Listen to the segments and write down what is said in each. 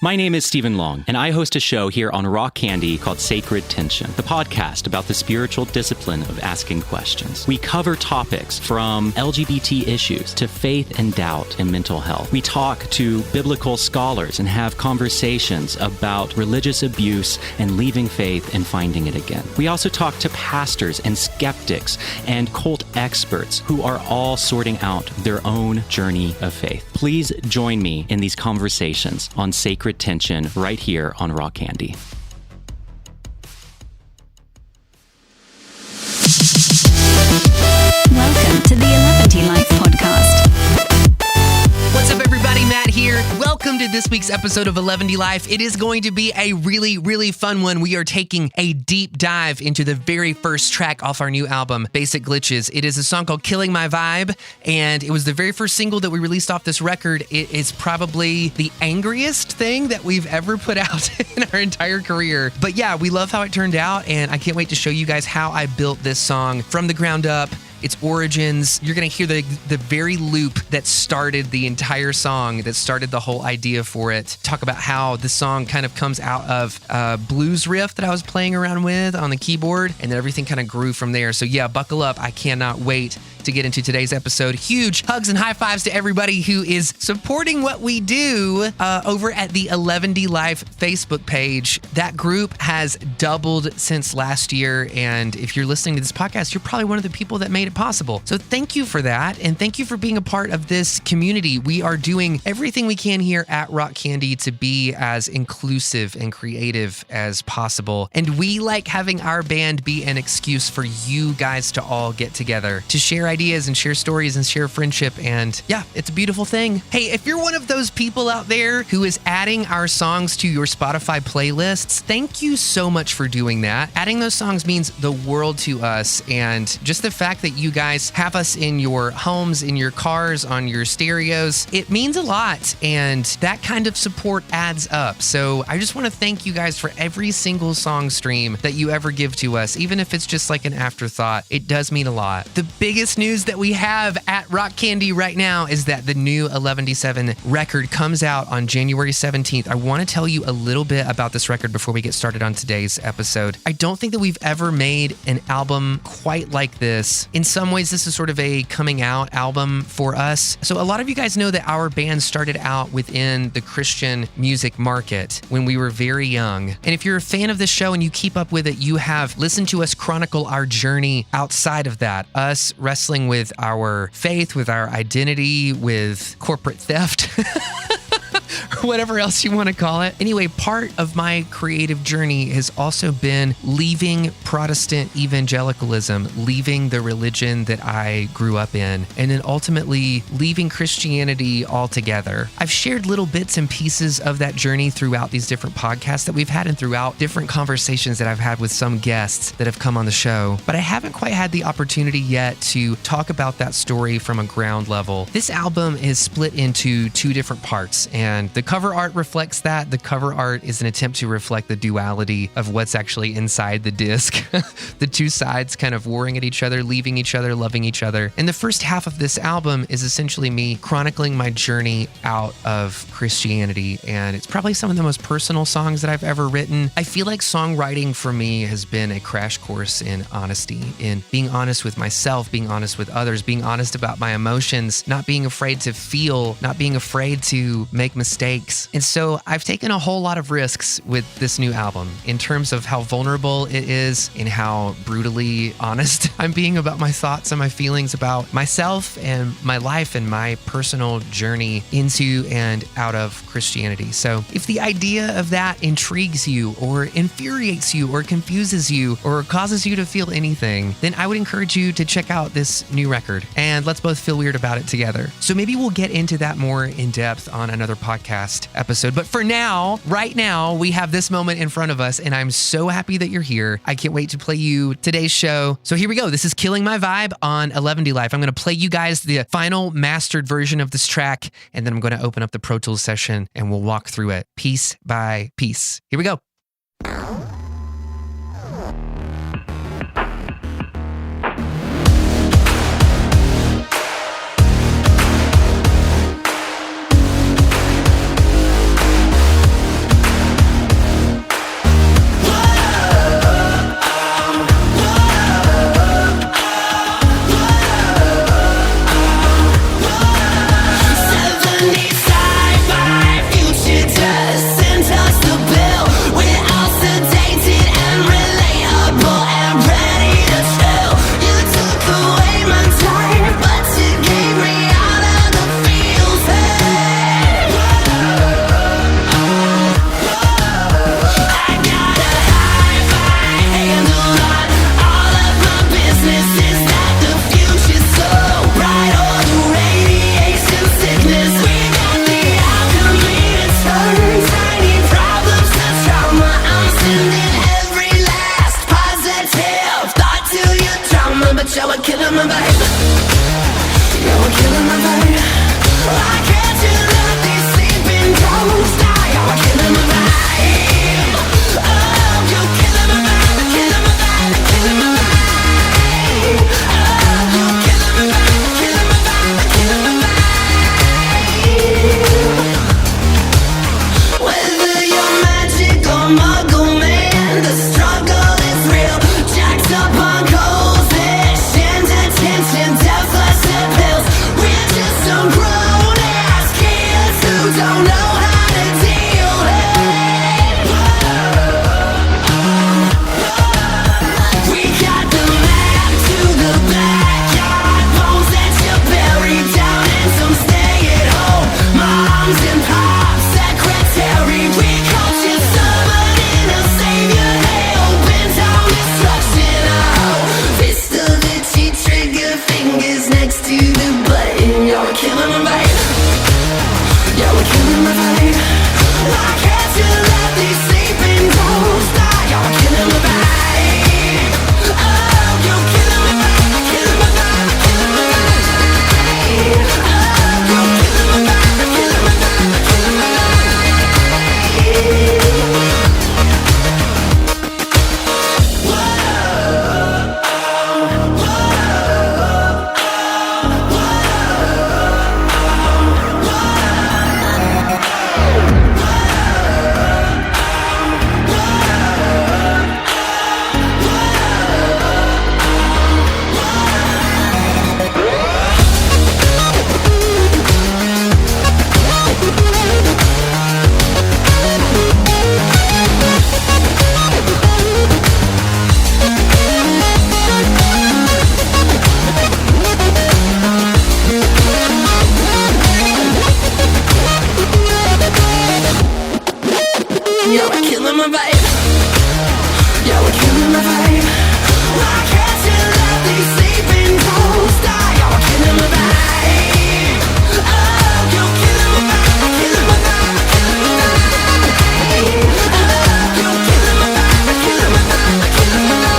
My name is Stephen Long, and I host a show here on Rock Candy called Sacred Tension, the podcast about the spiritual discipline of asking questions. We cover topics from LGBT issues to faith and doubt and mental health. We talk to biblical scholars and have conversations about religious abuse and leaving faith and finding it again. We also talk to pastors and skeptics and cult experts who are all sorting out their own journey of faith. Please join me in these conversations on Sacred Tension right here on Rock Candy. Welcome to the Eleventy Life podcast. What's up, everybody? Matt here. Welcome to this week's episode of Eleventy Life. It is going to be a really fun one. We are taking a deep dive into the very first track off our new album, Basic Glitches. It is a song called Killing My Vibe, and it was the very first single that we released off this record. It is probably the angriest thing that we've ever put out in our entire career. But yeah, we love how it turned out, and I can't wait to show you guys how I built this song from the ground up. Its origins. You're going to hear the very loop that started the entire song, that started the whole idea for it. Talk about how the song kind of comes out of a blues riff that I was playing around with on the keyboard, and then everything kind of grew from there. So yeah, buckle up. I cannot wait to get into today's episode. Huge hugs and high fives to everybody who is supporting what we do over at the Eleventy Life Facebook page. That group has doubled since last year, and if you're listening to this podcast, you're probably one of the people that made it possible. So thank you for that, and thank you for being a part of this community. We are doing everything we can here at Rock Candy to be as inclusive and creative as possible, and we like having our band be an excuse for you guys to all get together to share ideas and share stories and share friendship, and yeah, it's a beautiful thing. Hey, if you're one of those people out there who is adding our songs to your Spotify playlists, thank you so much for doing that. Adding those songs means the world to us, and just the fact that you guys have us in your homes, in your cars, on your stereos, it means a lot, and that kind of support adds up. So I just want to thank you guys for every single song stream that you ever give to us, even if it's just like an afterthought. It does mean a lot. The biggest news that we have at Rock Candy right now is that the new Eleventyseven record comes out on January 17th. I want to tell you a little bit about this record before we get started on today's episode. I don't think that we've ever made an album quite like this. In some ways, this is sort of a coming out album for us. So a lot of you guys know that our band started out within the Christian music market when we were very young. And if you're a fan of this show and you keep up with it, you have listened to us chronicle our journey outside of that, us wrestling with our faith, with our identity, with corporate theft. Or whatever else you want to call it. Anyway, part of my creative journey has also been leaving Protestant evangelicalism, leaving the religion that I grew up in, and then ultimately leaving Christianity altogether. I've shared little bits and pieces of that journey throughout these different podcasts that we've had and throughout different conversations that I've had with some guests that have come on the show, but I haven't quite had the opportunity yet to talk about that story from a ground level. This album is split into two different parts, and the cover art reflects that. The cover art is an attempt to reflect the duality of what's actually inside the disc. The two sides kind of warring at each other, leaving each other, loving each other. And the first half of this album is essentially me chronicling my journey out of Christianity. And it's probably some of the most personal songs that I've ever written. I feel like songwriting for me has been a crash course in honesty, in being honest with myself, being honest with others, being honest about my emotions, not being afraid to feel, not being afraid to make mistakes. And so I've taken a whole lot of risks with this new album in terms of how vulnerable it is and how brutally honest I'm being about my thoughts and my feelings about myself and my life and my personal journey into and out of Christianity. So if the idea of that intrigues you or infuriates you or confuses you or causes you to feel anything, then I would encourage you to check out this new record and let's both feel weird about it together. So maybe we'll get into that more in depth on another podcast episode. But for now, right now, we have this moment in front of us, and I'm so happy that you're here. I can't wait to play you today's show. So here we go. This is Killing My Vibe on Eleventy Life. I'm going to play you guys the final mastered version of this track, and then I'm going to open up the Pro Tools session, and we'll walk through it piece by piece. Here we go. killing my vibe. Yeah, we're killing my vibe. Why can't you let these sleeping ghosts die? Yeah, we're killing my vibe. Oh, you're killing my vibe, killing my vibe, killing my vibe. Oh, you're killing my vibe, killing my vibe, killing my vibe. Whether you're magic or muggle man, the struggle is real. Jacked up on cold visions, attention, deficit pills. We're just some grown-ass kids who don't know how to deal it. We got the map to the backyard, bones that you buried down in some stay-at-home moms and pops secretary. We caught you summoning a savior, hell-bent on destruction. Oh, fist of itchy trigger fingers next to the button. Y'all are killing my vibe. Yeah, we're killing my vibe. Why can't you let these sleeping ghosts die? Y'all are killing my vibe. Oh, you're killing my vibe, killing my vibe, killing my vibe. Oh, you're killing my vibe, killing my vibe, killing my vibe. Yeah, we're killing my vibe. Yeah, we're killing my vibe. Why can't you let these sleeping ghosts die? Yeah, we're killing my vibe. Oh, you're killing my vibe, killing my vibe, killing my vibe. Oh, you're killing my vibe, killing my vibe, killing my vibe.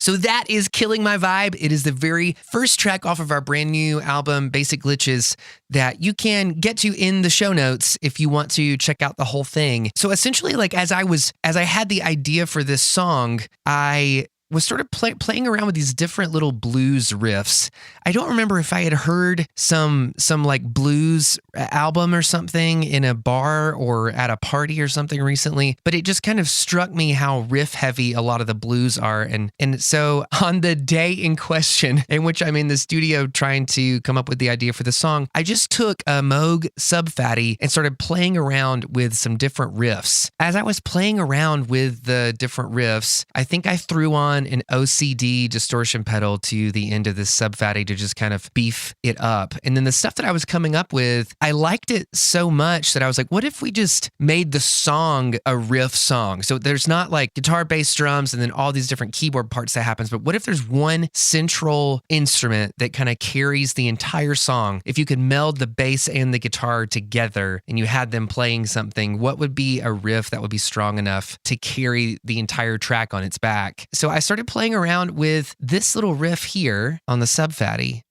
So that is Killing My Vibe. It is the very first track off of our brand new album, Basic Glitches, that you can get to in the show notes if you want to check out the whole thing. So essentially, like as I had the idea for this song, I was sort of playing around with these different little blues riffs. I don't remember if I had heard some like blues album or something in a bar or at a party or something recently, but it just kind of struck me how riff heavy a lot of the blues are. And so on the day in question in which I'm in the studio trying to come up with the idea for the song, I just took a Moog Sub-Fatty and started playing around with some different riffs. As I was playing around with the different riffs, I think I threw on an OCD distortion pedal to the end of this Sub-Fatty to just kind of beef it up. And then the stuff that I was coming up with, I liked it so much that I was like, what if we just made the song a riff song? So there's not like guitar, bass, drums, and then all these different keyboard parts that happens. But what if there's one central instrument that kind of carries the entire song? If you could meld the bass and the guitar together and you had them playing something, what would be a riff that would be strong enough to carry the entire track on its back? So I started playing around with this little riff here on the Sub-Fatty.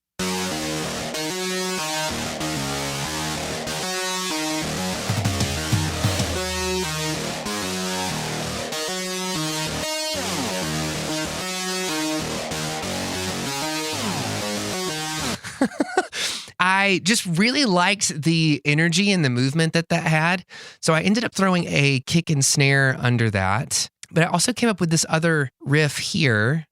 I just really liked the energy and the movement that had. So I ended up throwing a kick and snare under that. But I also came up with this other riff here.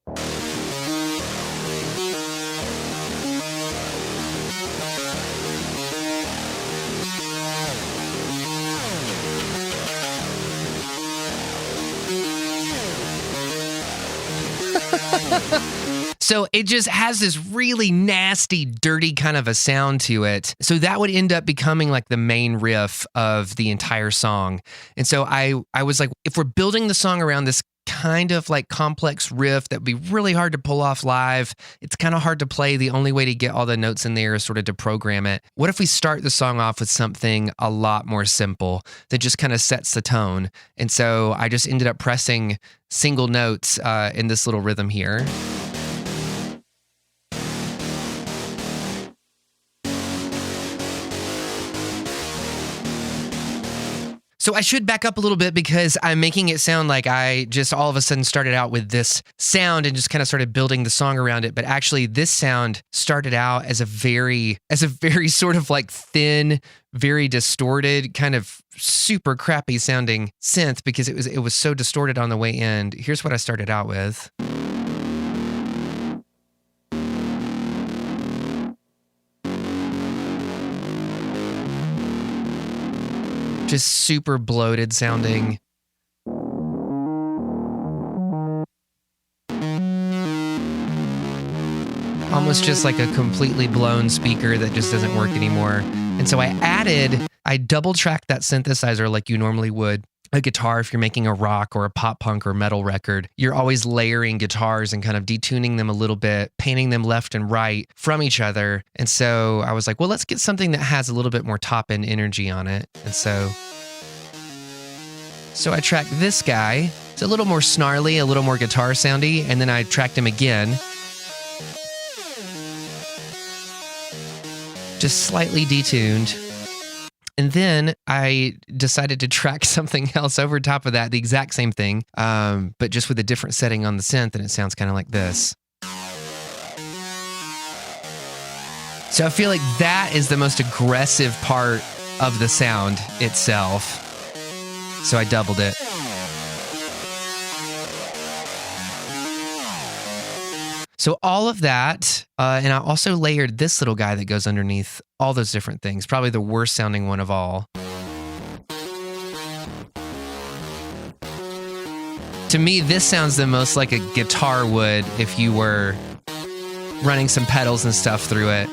So it just has this really nasty, dirty kind of a sound to it. So that would end up becoming like the main riff of the entire song. And so I was like, if we're building the song around this kind of like complex riff that would be really hard to pull off live. It's kind of hard to play. The only way to get all the notes in there is sort of to program it. What if we start the song off with something a lot more simple that just kind of sets the tone? And so I just ended up pressing single notes in this little rhythm here. So I should back up a little bit because I'm making it sound like I just all of a sudden started out with this sound and just kind of started building the song around it. But actually this sound started out as a very sort of like thin, very distorted, kind of super crappy sounding synth because it was so distorted on the way in. Here's what I started out with. Just super bloated sounding. Almost just like a completely blown speaker that just doesn't work anymore. And so I double tracked that synthesizer like you normally would a guitar. If you're making a rock or a pop punk or metal record, you're always layering guitars and kind of detuning them a little bit, painting them left and right from each other. And so I was like, well, let's get something that has a little bit more top end energy on it. And so I tracked this guy. It's a little more snarly, a little more guitar soundy. And then I tracked him again. Just slightly detuned. And then I decided to track something else over top of that, the exact same thing, but just with a different setting on the synth, and it sounds kind of like this. So I feel like that is the most aggressive part of the sound itself. So I doubled it. So all of that, and I also layered this little guy that goes underneath all those different things, probably the worst sounding one of all. To me, this sounds the most like a guitar would if you were running some pedals and stuff through it.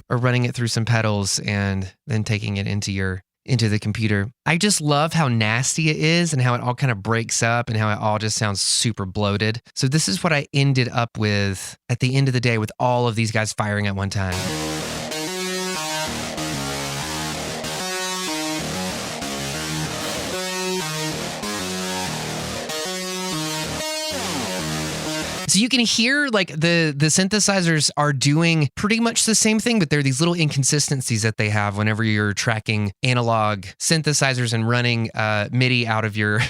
Or running it through some pedals and then taking it into the computer. I just love how nasty it is and how it all kind of breaks up and how it all just sounds super bloated. So this is what I ended up with at the end of the day with all of these guys firing at one time. So you can hear like the synthesizers are doing pretty much the same thing, but there are these little inconsistencies that they have whenever you're tracking analog synthesizers and running MIDI out of your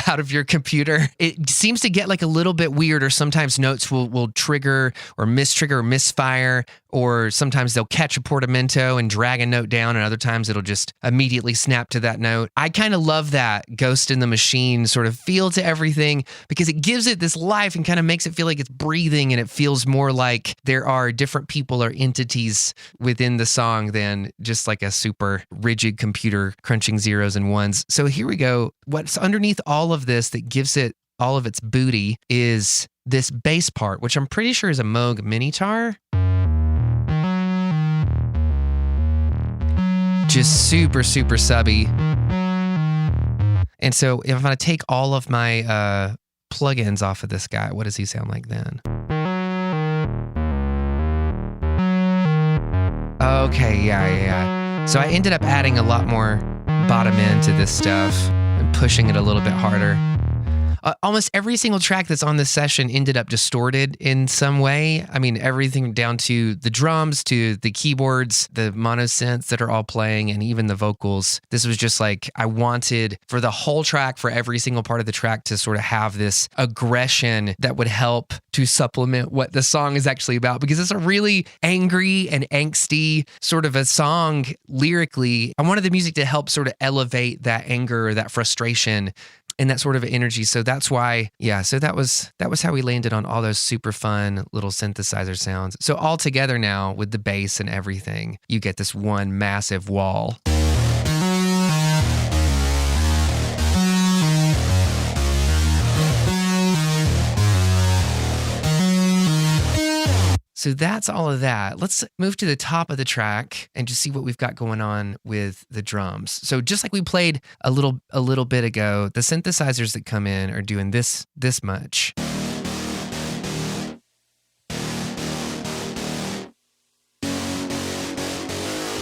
out of your computer. It seems to get like a little bit weird, or sometimes notes will trigger or mistrigger or misfire, or sometimes they'll catch a portamento and drag a note down, and other times it'll just immediately snap to that note. I kind of love that Ghost in the Machine sort of feel to everything because it gives it this life and kind of makes it feel like it's breathing, and it feels more like there are different people or entities within the song than just like a super rigid computer crunching zeros and ones. So here we go. What's underneath all of this that gives it all of its booty is this bass part, which I'm pretty sure is a Moog Minitar. Just super, super subby. And so if I take all of my plugins off of this guy, what does he sound like then? Okay, yeah. So I ended up adding a lot more bottom end to this stuff and pushing it a little bit harder. Almost every single track that's on this session ended up distorted in some way. I mean, everything down to the drums, to the keyboards, the mono synths that are all playing, and even the vocals. This was just like, I wanted for the whole track, for every single part of the track to sort of have this aggression that would help to supplement what the song is actually about, because it's a really angry and angsty sort of a song lyrically. I wanted the music to help sort of elevate that anger or that frustration and that sort of energy. So that's why, so that was how we landed on all those super fun little synthesizer sounds. So all together now with the bass and everything, you get this one massive wall. So that's all of that. Let's move to the top of the track and just see what we've got going on with the drums. So just like we played a little bit ago, the synthesizers that come in are doing this much.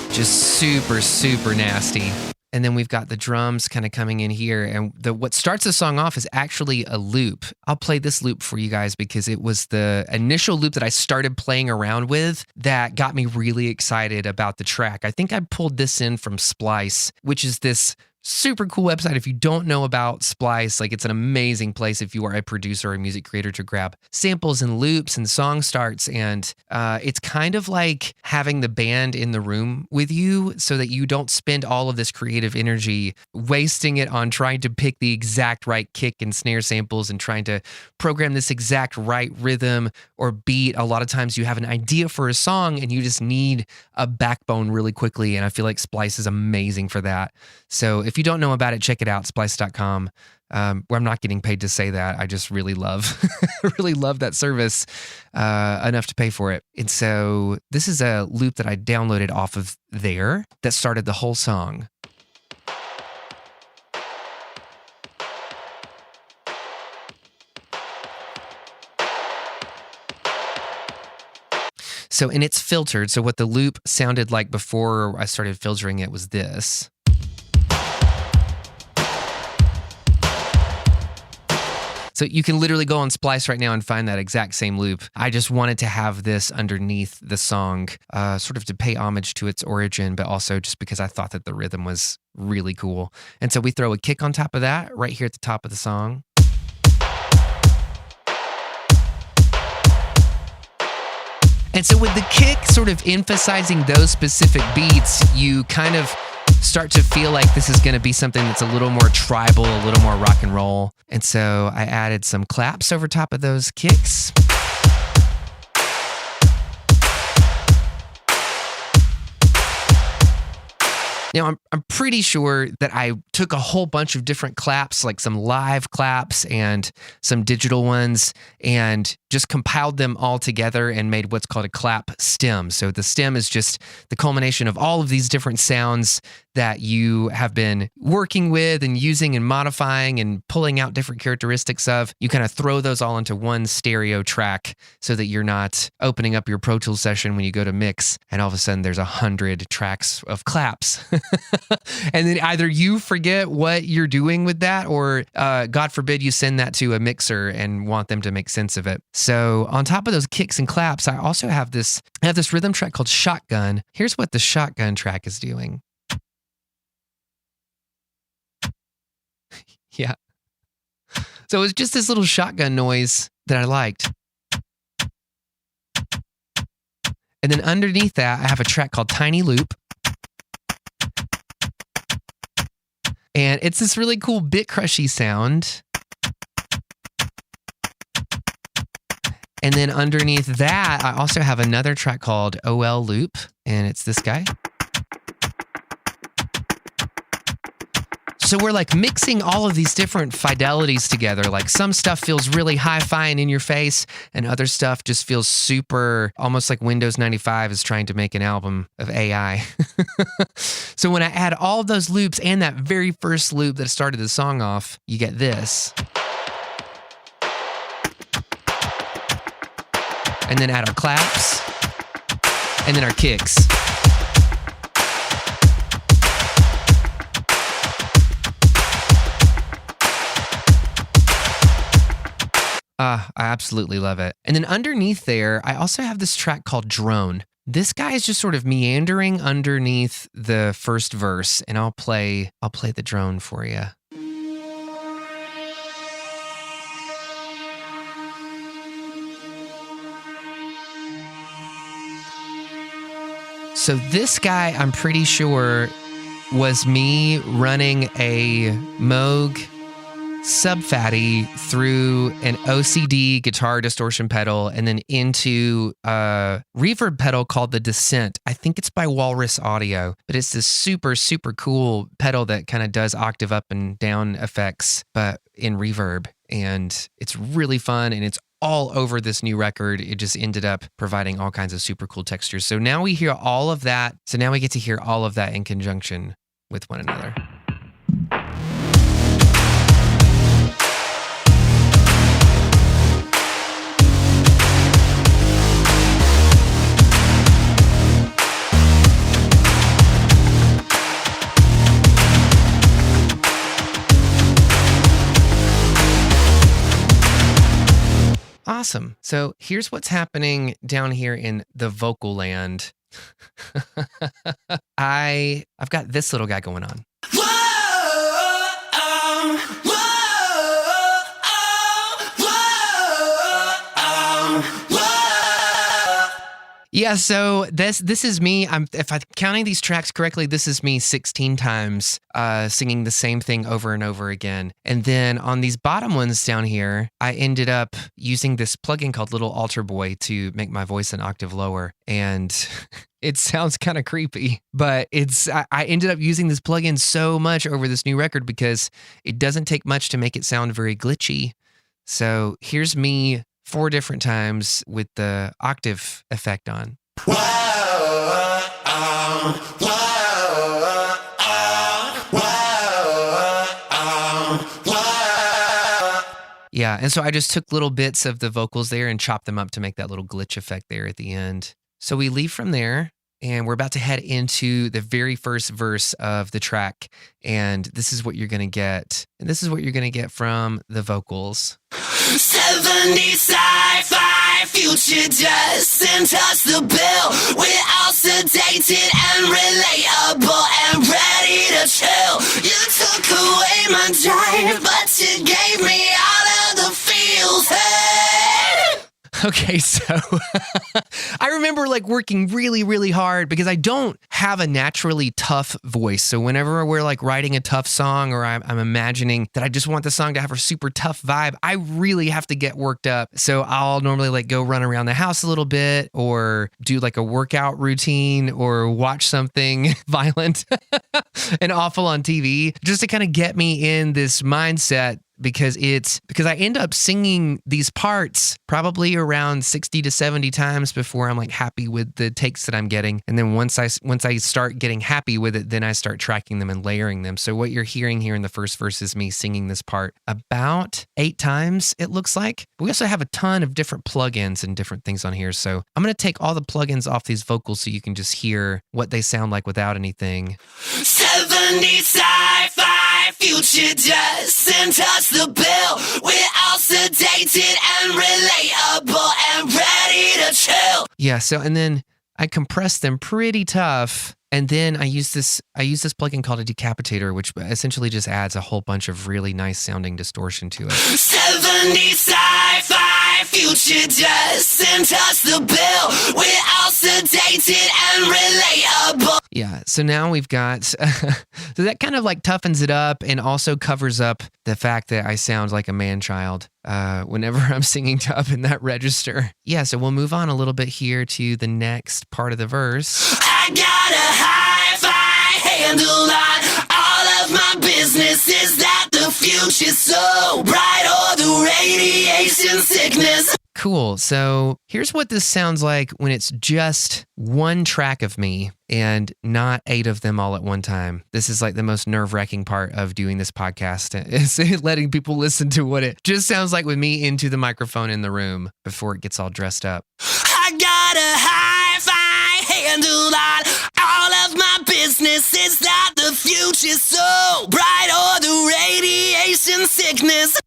Just super, super nasty. And then we've got the drums kind of coming in here. And what starts the song off is actually a loop. I'll play this loop for you guys because it was the initial loop that I started playing around with that got me really excited about the track. I think I pulled this in from Splice, which is this super cool website. If you don't know about Splice, like it's an amazing place if you are a producer or a music creator to grab samples and loops and song starts. And it's kind of like having the band in the room with you so that you don't spend all of this creative energy wasting it on trying to pick the exact right kick and snare samples and trying to program this exact right rhythm or beat. A lot of times you have an idea for a song and you just need a backbone really quickly. And I feel like Splice is amazing for that. So if you don't know about it, check it out, splice.com. Where I'm not getting paid to say that. I just really love that service enough to pay for it. And so this is a loop that I downloaded off of there that started the whole song. So, and it's filtered. So what the loop sounded like before I started filtering it was this. So you can literally go on Splice right now and find that exact same loop. I just wanted to have this underneath the song, sort of to pay homage to its origin, but also just because I thought that the rhythm was really cool. And so we throw a kick on top of that right here at the top of the song. And so with the kick sort of emphasizing those specific beats, you kind of start to feel like this is going to be something that's a little more tribal, a little more rock and roll. And so I added some claps over top of those kicks. Now, I'm pretty sure that I took a whole bunch of different claps, like some live claps and some digital ones, and just compiled them all together and made what's called a clap stem. So the stem is just the culmination of all of these different sounds that you have been working with and using and modifying and pulling out different characteristics of. You kind of throw those all into one stereo track so that you're not opening up your Pro Tools session when you go to mix and all of a sudden there's 100 tracks of claps. And then either you forget what you're doing with that or God forbid you send that to a mixer and want them to make sense of it. So on top of those kicks and claps, I also have this rhythm track called Shotgun. Here's what the shotgun track is doing. Yeah. So it was just this little shotgun noise that I liked. And then underneath that, I have a track called Tiny Loop. And it's this really cool bit crushy sound. And then underneath that, I also have another track called OL Loop, and it's this guy. So we're like mixing all of these different fidelities together. Like some stuff feels really hi-fi and in your face, and other stuff just feels super, almost like Windows 95 is trying to make an album of AI. So when I add all of those loops and that very first loop that started the song off, you get this. And then add our claps, and then our kicks. I absolutely love it. And then underneath there, I also have this track called Drone. This guy is just sort of meandering underneath the first verse, and I'll play the drone for you. So this guy, I'm pretty sure, was me running a Moog Sub-Fatty through an OCD guitar distortion pedal and then into a reverb pedal called the Descent. I think it's by Walrus Audio, but it's this super, super cool pedal that kind of does octave up and down effects, but in reverb. And it's really fun, and it's all over this new record. It just ended up providing all kinds of super cool textures. So now we hear all of that. So now we get to hear all of that in conjunction with one another. Awesome. So here's what's happening down here in the vocal land. I've got this little guy going on. Yeah, so this is me. If I'm counting these tracks correctly, this is me 16 times singing the same thing over and over again. And then on these bottom ones down here, I ended up using this plugin called Little Altar Boy to make my voice an octave lower. And it sounds kind of creepy, but I ended up using this plugin so much over this new record because it doesn't take much to make it sound very glitchy. So here's me 4 different times with the octave effect on. Yeah, and so I just took little bits of the vocals there and chopped them up to make that little glitch effect there at the end. So we leave from there, and we're about to head into the very first verse of the track, and this is what you're going to get. And this is what you're going to get from the vocals. 70 sci-fi future just sent us the bill. We're all sedated and relatable and ready to chill. You took away my drive, but you gave me all of the feels. Hey! Okay, so I remember like working really, really hard because I don't have a naturally tough voice. So whenever we're like writing a tough song or I'm imagining that I just want the song to have a super tough vibe, I really have to get worked up. So I'll normally like go run around the house a little bit or do like a workout routine or watch something violent and awful on TV just to kind of get me in this mindset. Because I end up singing these parts probably around 60 to 70 times before I'm like happy with the takes that I'm getting. And then once I start getting happy with it, then I start tracking them and layering them. So what you're hearing here in the first verse is me singing this part about 8 times, it looks like. But we also have a ton of different plugins and different things on here. So I'm going to take all the plugins off these vocals so you can just hear what they sound like without anything. 70 sci-fi future just sent us the bill. We're all sedated and relatable and ready to chill. Yeah, so and then I compress them pretty tough. And then I use this plugin called a decapitator, which essentially just adds a whole bunch of really nice sounding distortion to it. 70 sci-fi future just sent us the bill. We're all sedated and relatable. Yeah, so now we've got, so that kind of like toughens it up and also covers up the fact that I sound like a man-child whenever I'm singing up in that register. Yeah, so we'll move on a little bit here to the next part of the verse. I got a hi-fi handle on all of my business. Is that the future so bright or the radiation sickness? Cool. So here's what this sounds like when it's just one track of me and not 8 of them all at one time. This is like the most nerve-wracking part of doing this podcast, is letting people listen to what it just sounds like with me into the microphone in the room before it gets all dressed up. I got a hi-fi handle on all of my business. Is that the future so bright or the radiation sickness?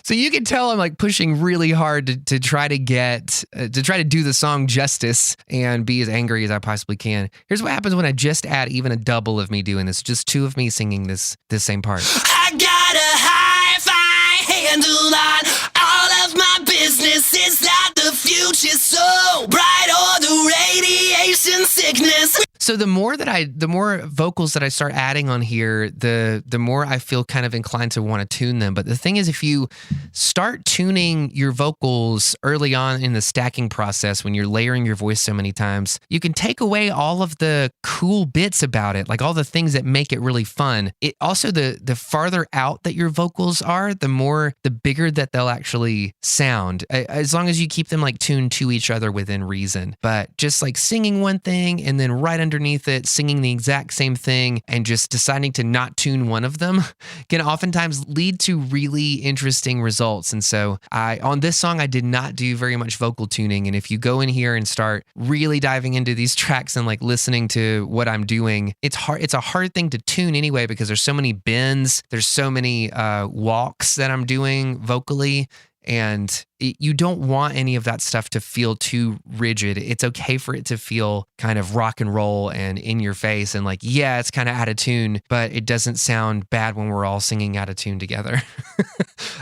So you can tell I'm like pushing really hard to try to do the song justice and be as angry as I possibly can. Here's what happens when I just add even a double of me doing this, just 2 of me singing this same part. I got a hi-fi handle on all of my business. Is that the future so bright or the radiation sickness? So the more vocals that I start adding on here, the more I feel kind of inclined to want to tune them. But the thing is, if you start tuning your vocals early on in the stacking process, when you're layering your voice so many times, you can take away all of the cool bits about it, like all the things that make it really fun. It also, the farther out that your vocals are, the bigger that they'll actually sound, as long as you keep them like tuned to each other within reason. But just like singing one thing and then right underneath it singing the exact same thing and just deciding to not tune one of them can oftentimes lead to really interesting results. And so on this song, I did not do very much vocal tuning. And if you go in here and start really diving into these tracks and like listening to what I'm doing, it's a hard thing to tune anyway, because there's so many bends, there's so many walks that I'm doing vocally. And you don't want any of that stuff to feel too rigid. It's okay for it to feel kind of rock and roll and in your face and like, yeah, it's kind of out of tune, but it doesn't sound bad when we're all singing out of tune together.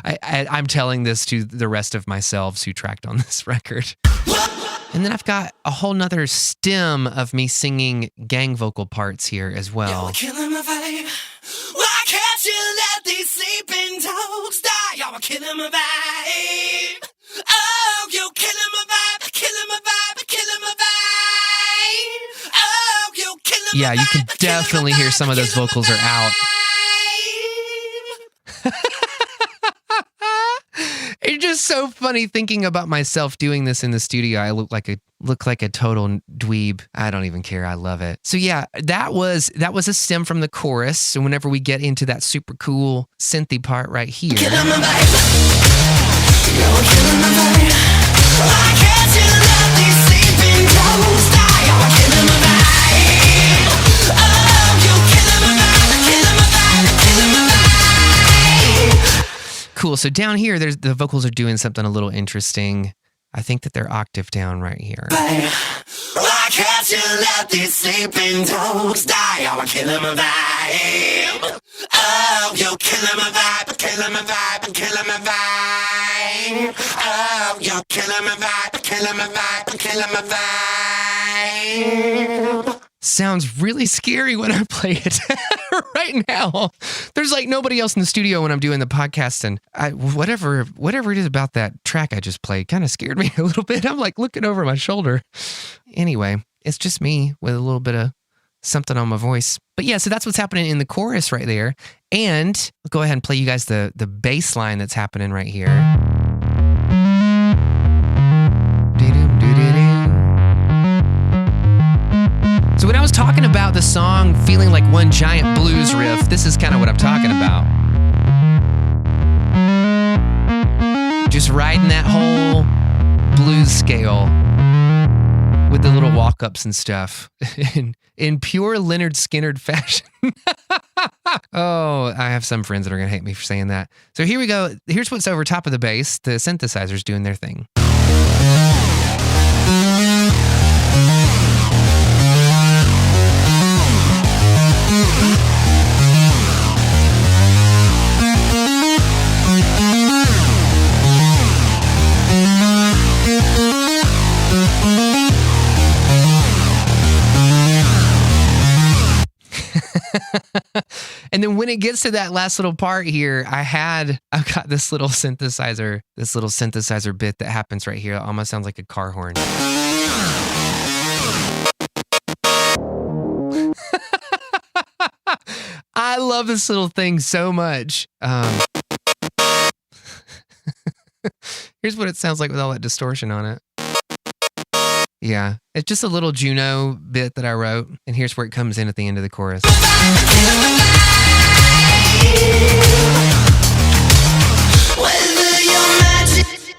I'm telling this to the rest of myselves who tracked on this record. And then I've got a whole nother stem of me singing gang vocal parts here as well. You're killing my vibe. Why can't you let these sleeping dogs die? You're killing my vibe. Oh, you're killing my vibe, killing my vibe, killing my vibe. Oh, you're killing my vibe. Yeah, you can definitely hear some of those vocals are out. It's just so funny thinking about myself doing this in the studio. I look like a total dweeb. I don't even care. I love it. So yeah, that was a stem from the chorus. So whenever we get into that super cool synthy part right here. Killing my vibe. You're killing my vibe. Why can't you let these sleeping dogs die? You're killing my vibe. Oh, you're killing my vibe, killing my vibe, killing my vibe. Cool. So down here, the vocals are doing something a little interesting. I think that they're octave down right here. Why can't you let these sleeping dogs die? You're killing my vibe. Oh, you're killing my vibe, killing my vibe, killing my vibe. Oh, you're killing my vibe, killing my vibe, killing my vibe. Sounds really scary when I play it right now. There's like nobody else in the studio when I'm doing the podcast, and whatever it is about that track I just played kind of scared me a little bit. I'm like looking over my shoulder. Anyway, it's just me with a little bit of something on my voice. But yeah, so that's what's happening in the chorus right there. And I'll go ahead and play you guys the bass line that's happening right here. So when I was talking about the song feeling like one giant blues riff, this is kind of what I'm talking about. Just riding that whole blues scale with the little walk-ups and stuff in pure Lynyrd Skynyrd fashion. Oh, I have some friends that are going to hate me for saying that. So here we go. Here's what's over top of the bass. The synthesizers doing their thing. And then when it gets to that last little part here, I've got this little synthesizer bit that happens right here. It almost sounds like a car horn. I love this little thing so much. Here's what it sounds like with all that distortion on it. Yeah, it's just a little Juno bit that I wrote, and here's where it comes in at the end of the chorus.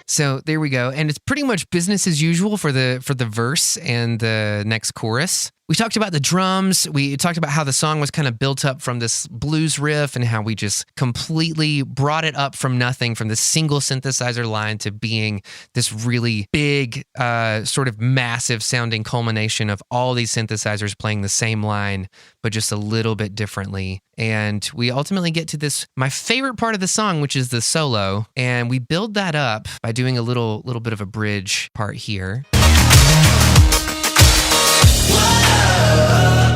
So there we go, and it's pretty much business as usual for the verse and the next chorus. We talked about the drums. We talked about how the song was kind of built up from this blues riff and how we just completely brought it up from nothing, from this single synthesizer line to being this really big, sort of massive sounding culmination of all these synthesizers playing the same line, but just a little bit differently. And we ultimately get to this, my favorite part of the song, which is the solo. And we build that up by doing a little bit of a bridge part here. Whoa.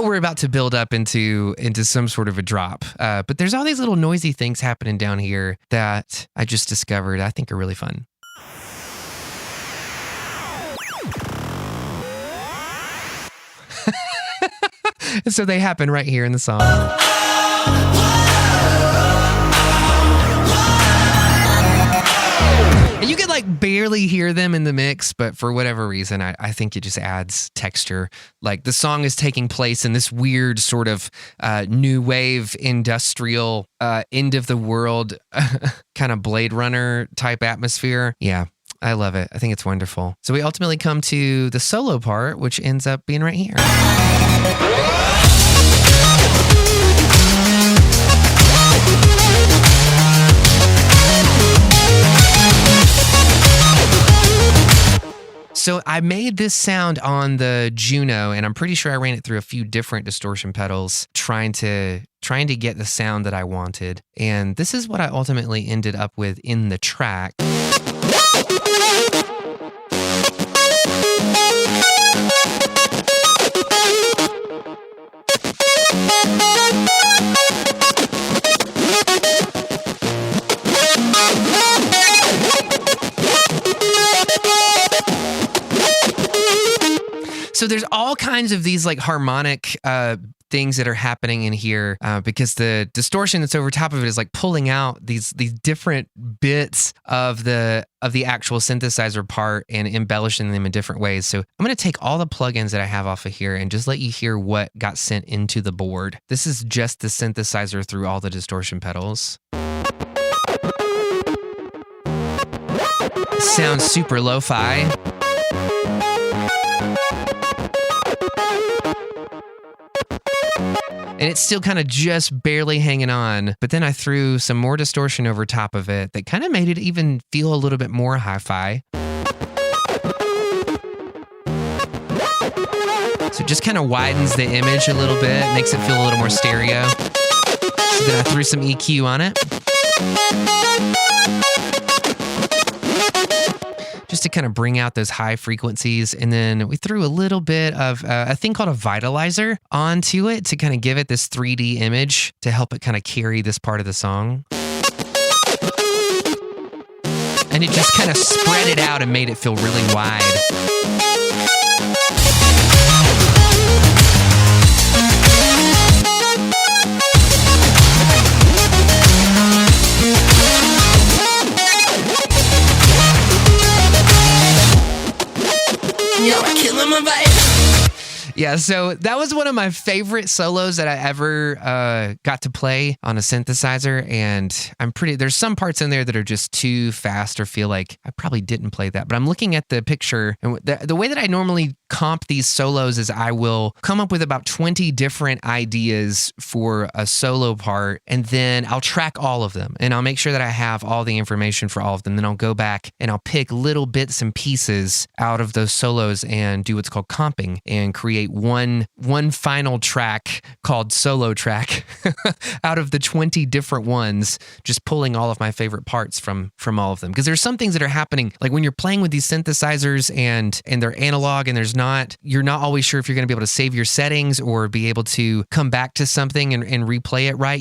we're about to build up into some sort of a drop. But there's all these little noisy things happening down here that I just discovered I think are really fun. So they happen right here in the song. And you can like barely hear them in the mix, but for whatever reason, I think it just adds texture. Like the song is taking place in this weird sort of new wave industrial end of the world kind of Blade Runner type atmosphere. Yeah. I love it. I think it's wonderful. So we ultimately come to the solo part, which ends up being right here. So I made this sound on the Juno, and I'm pretty sure I ran it through a few different distortion pedals, trying to get the sound that I wanted. And this is what I ultimately ended up with in the track. So there's all kinds of these like harmonic things that are happening in here because the distortion that's over top of it is like pulling out these different bits of the actual synthesizer part and embellishing them in different ways. So I'm going to take all the plugins that I have off of here and just let you hear what got sent into the board. This is just the synthesizer through all the distortion pedals. Sounds super lo-fi. And it's still kind of just barely hanging on. But then I threw some more distortion over top of it that kind of made it even feel a little bit more hi-fi. So it just kind of widens the image a little bit, makes it feel a little more stereo. So then I threw some EQ on it, just to kind of bring out those high frequencies. And then we threw a little bit of a thing called a vitalizer onto it to kind of give it this 3D image to help it kind of carry this part of the song. And it just kind of spread it out and made it feel really wide. Yeah, so that was one of my favorite solos that I ever got to play on a synthesizer, and there's some parts in there that are just too fast or feel like I probably didn't play that, but I'm looking at the picture, and the way that I normally comp these solos is I will come up with about 20 different ideas for a solo part, and then I'll track all of them, and I'll make sure that I have all the information for all of them. Then I'll go back and I'll pick little bits and pieces out of those solos and do what's called comping and create one final track called solo track out of the 20 different ones, just pulling all of my favorite parts from all of them. Because there's some things that are happening, like when you're playing with these synthesizers and they're analog and you're not always sure if you're going to be able to save your settings or be able to come back to something and replay it right.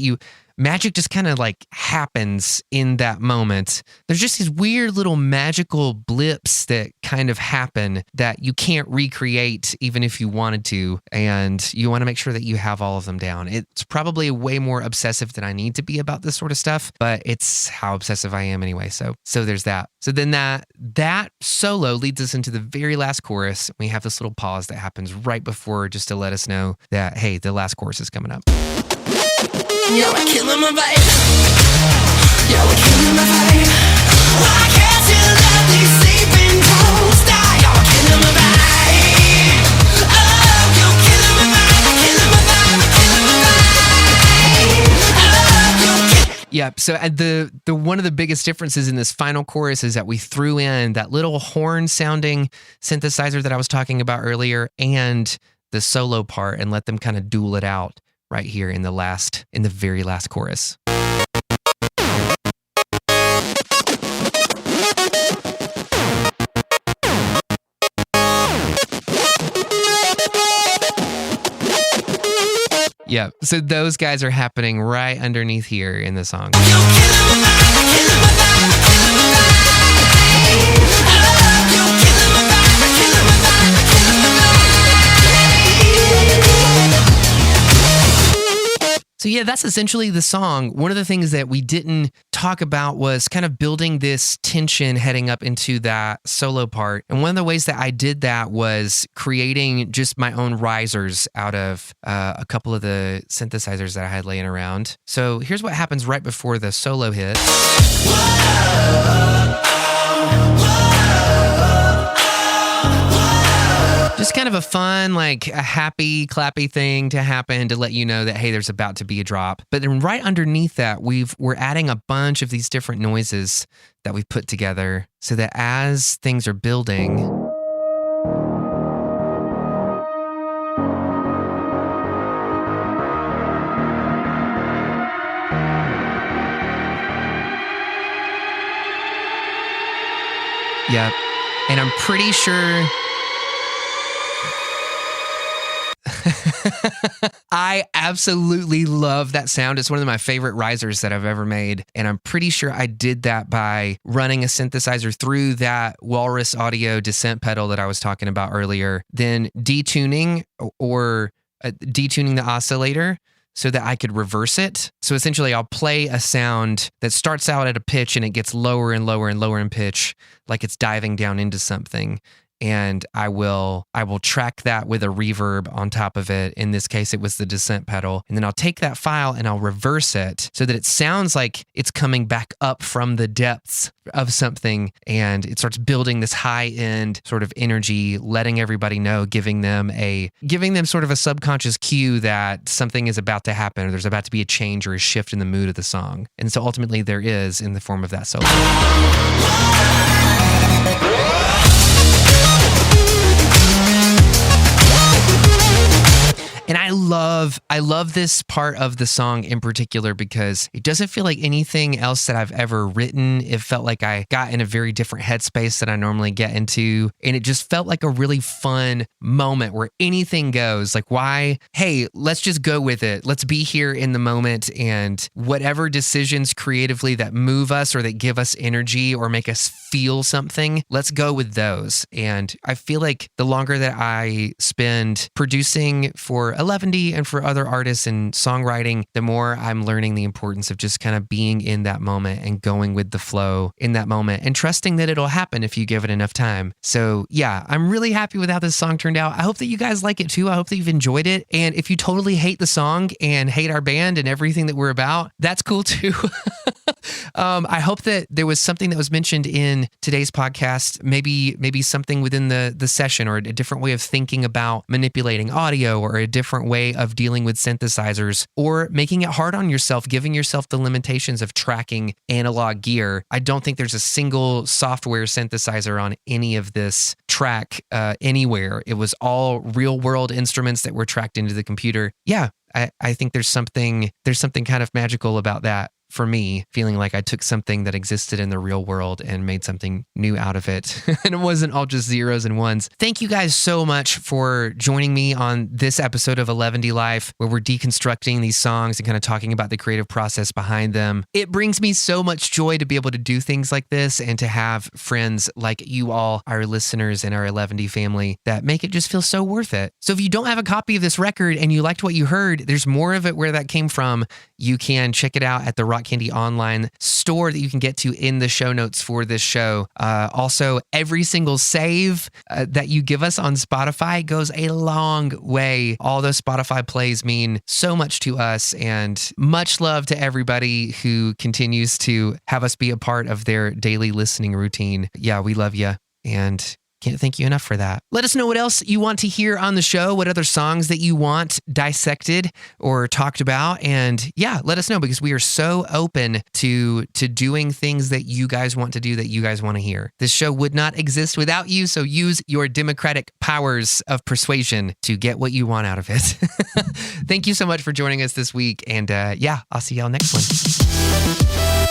Magic just kind of like happens in that moment. There's just these weird little magical blips that kind of happen that you can't recreate even if you wanted to. And you want to make sure that you have all of them down. It's probably way more obsessive than I need to be about this sort of stuff, but it's how obsessive I am anyway. So there's that. So then that solo leads us into the very last chorus. We have this little pause that happens right before just to let us know that, hey, the last chorus is coming up. You're killing my vibe. You're killing my vibe. Why can't you let these sleeping toes die? You're killing my vibe. Oh, you're killing my vibe. Killing my vibe. Killing my vibe. Oh, Yep. So the one of the biggest differences in this final chorus is that we threw in that little horn sounding synthesizer that I was talking about earlier and the solo part and let them kind of duel it out right here in the very last chorus. Yeah. So those guys are happening right underneath here in the song. So yeah, that's essentially the song. One of the things that we didn't talk about was kind of building this tension heading up into that solo part. And one of the ways that I did that was creating just my own risers out of a couple of the synthesizers that I had laying around. So here's what happens right before the solo hits. Just kind of a fun, like a happy, clappy thing to happen to let you know that, hey, there's about to be a drop. But then right underneath that, we're adding a bunch of these different noises that we've put together so that as things are building, yep. And I'm pretty sure I absolutely love that sound. It's one of my favorite risers that I've ever made. And I'm pretty sure I did that by running a synthesizer through that Walrus Audio descent pedal that I was talking about earlier, then detuning the oscillator so that I could reverse it. So essentially I'll play a sound that starts out at a pitch and it gets lower and lower and lower in pitch, like it's diving down into something. And I will track that with a reverb on top of it. In this case, it was the descent pedal. And then I'll take that file and I'll reverse it so that it sounds like it's coming back up from the depths of something. And it starts building this high end sort of energy, letting everybody know, giving them sort of a subconscious cue that something is about to happen or there's about to be a change or a shift in the mood of the song. And so ultimately there is in the form of that solo. And I love this part of the song in particular because it doesn't feel like anything else that I've ever written. It felt like I got in a very different headspace than I normally get into. And it just felt like a really fun moment where anything goes. Like, why? Hey, let's just go with it. Let's be here in the moment, and whatever decisions creatively that move us or that give us energy or make us feel something, let's go with those. And I feel like the longer that I spend producing for Eleventy and for other artists and songwriting, the more I'm learning the importance of just kind of being in that moment and going with the flow in that moment and trusting that it'll happen if you give it enough time. So yeah, I'm really happy with how this song turned out. I hope that you guys like it too. I hope that you've enjoyed it. And if you totally hate the song and hate our band and everything that we're about, that's cool too. I hope that there was something that was mentioned in today's podcast, maybe something within the session or a different way of thinking about manipulating audio or a different way of dealing with synthesizers or making it hard on yourself, giving yourself the limitations of tracking analog gear. I don't think there's a single software synthesizer on any of this track anywhere. It was all real world instruments that were tracked into the computer. Yeah, I think there's something kind of magical about that. For me, feeling like I took something that existed in the real world and made something new out of it. And it wasn't all just zeros and ones. Thank you guys so much for joining me on this episode of Eleventy Life, where we're deconstructing these songs and kind of talking about the creative process behind them. It brings me so much joy to be able to do things like this and to have friends like you all, our listeners and our Eleventy family, that make it just feel so worth it. So if you don't have a copy of this record and you liked what you heard, there's more of it where that came from. You can check it out at the Rock Candy online store that you can get to in the show notes for this show. Also, every single save that you give us on Spotify goes a long way. All those Spotify plays mean so much to us, and much love to everybody who continues to have us be a part of their daily listening routine. Yeah, we love you, and can't thank you enough for that. Let us know what else you want to hear on the show, what other songs that you want dissected or talked about. And yeah, let us know, because we are so open to doing things that you guys want to do, that you guys want to hear. This show would not exist without you, so use your democratic powers of persuasion to get what you want out of it. Thank you so much for joining us this week. And yeah, I'll see y'all next one.